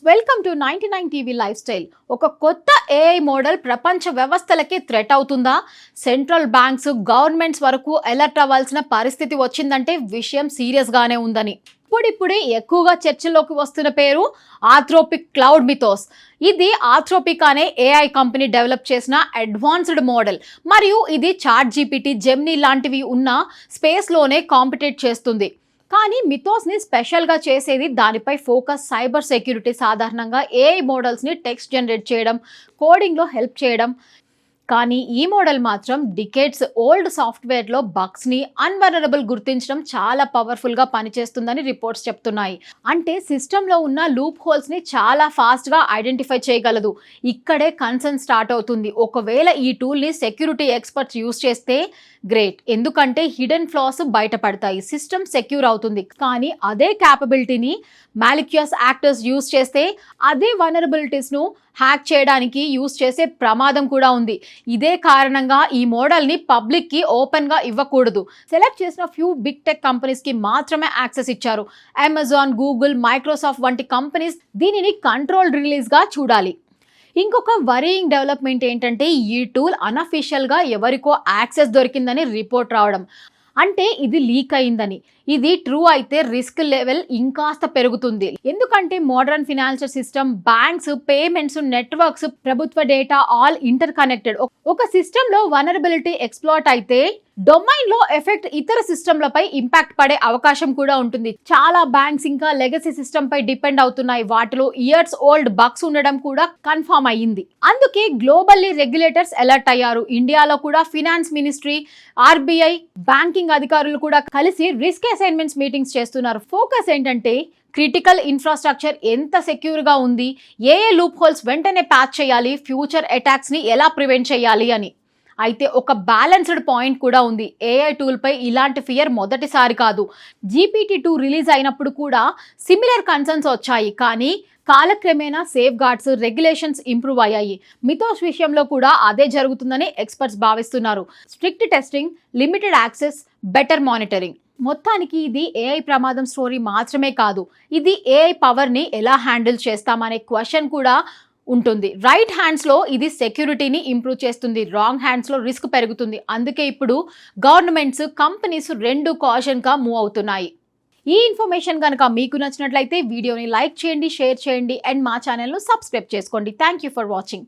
Welcome to 99 TV life style. ఒక కొత్త AI model ప్రపంచ వ్యవస్థలకి థ్రెట్ అవుతుందా? సెంట్రల్ బ్యాంక్స్, గవర్నమెంట్స్ వరకు అలర్ట్ అవ్వాల్సిన పరిస్థితి వచ్చిందంటే విషయం సీరియస్ గానే ఉందని. ఇప్పుడిప్పుడే ఎక్కువగా చర్చలోకి వస్తున్న పేరు ఆంథ్రోపిక్ క్లౌడ్ మిథోస్. ఇది ఆంథ్రోపిక్ అనే ఏఐ కంపెనీ డెవలప్ చేసిన అడ్వాన్స్డ్ మోడల్. మరియు ఇది చాట్ జీపీటీ, జెమినీ లాంటివి ఉన్న స్పేస్లోనే కాంపిటేట్ చేస్తుంది. కానీ మిథోస్ని స్పెషల్గా చేసేది దానిపై ఫోకస్ సైబర్ సెక్యూరిటీ. సాధారణంగా ఏఐ మోడల్స్ని టెక్స్ట్ జనరేట్ చేయడం, కోడింగ్లో హెల్ప్ చేయడం. కానీ ఈ మోడల్ మాత్రం డికేడ్స్ ఓల్డ్ సాఫ్ట్వేర్లో బగ్స్ని, అన్వలనరబుల్ గుర్తించడం చాలా పవర్ఫుల్గా పనిచేస్తుందని రిపోర్ట్స్ చెప్తున్నాయి. అంటే సిస్టంలో ఉన్న లూప్ హోల్స్ని చాలా ఫాస్ట్గా ఐడెంటిఫై చేయగలదు. ఇక్కడే కన్సర్న్ స్టార్ట్ అవుతుంది. ఒకవేళ ఈ టూల్ని సెక్యూరిటీ ఎక్స్పర్ట్స్ యూస్ చేస్తే గ్రేట్, ఎందుకంటే హిడెన్ ఫ్లాస్ బయటపడతాయి, సిస్టమ్ సెక్యూర్ అవుతుంది. కానీ అదే క్యాపబిలిటీని మాలిక్యూస్ యాక్టర్స్ యూస్ చేస్తే అదే వనరబిలిటీస్ను హ్యాక్ చేయడానికి యూస్ చేసే ప్రమాదం కూడా ఉంది. ఇదే కారణంగా ఈ మోడల్ని పబ్లిక్కి ఓపెన్గా ఇవ్వకూడదు. సెలెక్ట్ చేసిన ఫ్యూ బిగ్ టెక్ కంపెనీస్కి మాత్రమే యాక్సెస్ ఇచ్చారు. అమెజాన్, గూగుల్, మైక్రోసాఫ్ట్ వంటి కంపెనీస్ దీనిని కంట్రోల్డ్ రిలీజ్గా చూడాలి. ఇంకొక వరీయింగ్ డెవలప్మెంట్ ఏంటంటే ఈ టూల్ అన్అఫీషియల్గా ఎవరికో యాక్సెస్ దొరికిందని రిపోర్ట్ రావడం. అంటే ఇది లీక్ అయిందని. ఇది ట్రూ అయితే రిస్క్ లెవెల్ ఇంకాస్త పెరుగుతుంది. ఎందుకంటే modern financial system, banks, payments, networks, ప్రభుత్వ డేటా ఆల్ ఇంటర్ కనెక్టెడ్. ఒక సిస్టంలో వనరబిలిటీ ఎక్స్ప్లాయిట్ అయితే డొమైన్లో ఎఫెక్ట్ ఇతర సిస్టంలపై ఇంపాక్ట్ పడే అవకాశం కూడా ఉంటుంది. చాలా బ్యాంక్స్ ఇంకా లెగసీ సిస్టమ్ పై డిపెండ్ అవుతున్నాయి. వాటిలో ఇయర్స్ ఓల్డ్ బగ్స్ ఉండడం కూడా కన్ఫర్మ్ అయ్యింది. అందుకే గ్లోబల్లీ రెగ్యులేటర్స్ అలర్ట్ అయ్యారు. ఇండియాలో కూడా ఫినాన్స్ మినిస్ట్రీ, ఆర్బీఐ, బ్యాంకింగ్ అధికారులు కూడా కలిసి రిస్క్ అసైన్మెంట్స్ మీటింగ్స్ చేస్తున్నారు. ఫోకస్ ఏంటంటే క్రిటికల్ ఇన్ఫ్రాస్ట్రక్చర్ ఎంత సెక్యూర్గా ఉంది, ఏ లూప్ హోల్స్ వెంటనే ప్యాచ్ చేయాలి, ఫ్యూచర్ అటాక్స్ని ఎలా ప్రివెంట్ చేయాలి అని. అయితే ఒక బ్యాలెన్స్డ్ పాయింట్ కూడా ఉంది. ఏఐ టూల్పై ఇలాంటి ఫియర్ మొదటిసారి కాదు. GPT-2 రిలీజ్ అయినప్పుడు కూడా సిమిలర్ కన్సర్న్స్ వచ్చాయి. కానీ కాలక్రమేణా సేఫ్ గార్డ్స్, రెగ్యులేషన్స్ ఇంప్రూవ్ అయ్యాయి. మిథోస్ విషయంలో కూడా అదే జరుగుతుందని ఎక్స్పర్ట్స్ భావిస్తున్నారు. Strict testing, limited access, better monitoring. మొత్తానికి ఇది ఏఐ ప్రమాదం స్టోరీ మాత్రమే కాదు, ఇది ఏఐ పవర్ని ఎలా హ్యాండిల్ చేస్తామనే క్వశ్చన్ కూడా ఉంటుంది. రైట్ హ్యాండ్స్లో ఇది సెక్యూరిటీని ఇంప్రూవ్ చేస్తుంది, రాంగ్ హ్యాండ్స్లో రిస్క్ పెరుగుతుంది. అందుకే ఇప్పుడు గవర్నమెంట్స్, కంపెనీస్ రెండు కాషన్గా మూవ్ అవుతున్నాయి. ఈ ఇన్ఫర్మేషన్ కనుక మీకు నచ్చినట్లయితే వీడియోని లైక్ చేయండి, షేర్ చేయండి అండ్ మా ఛానల్ను సబ్స్క్రైబ్ చేసుకోండి. Thank you for watching.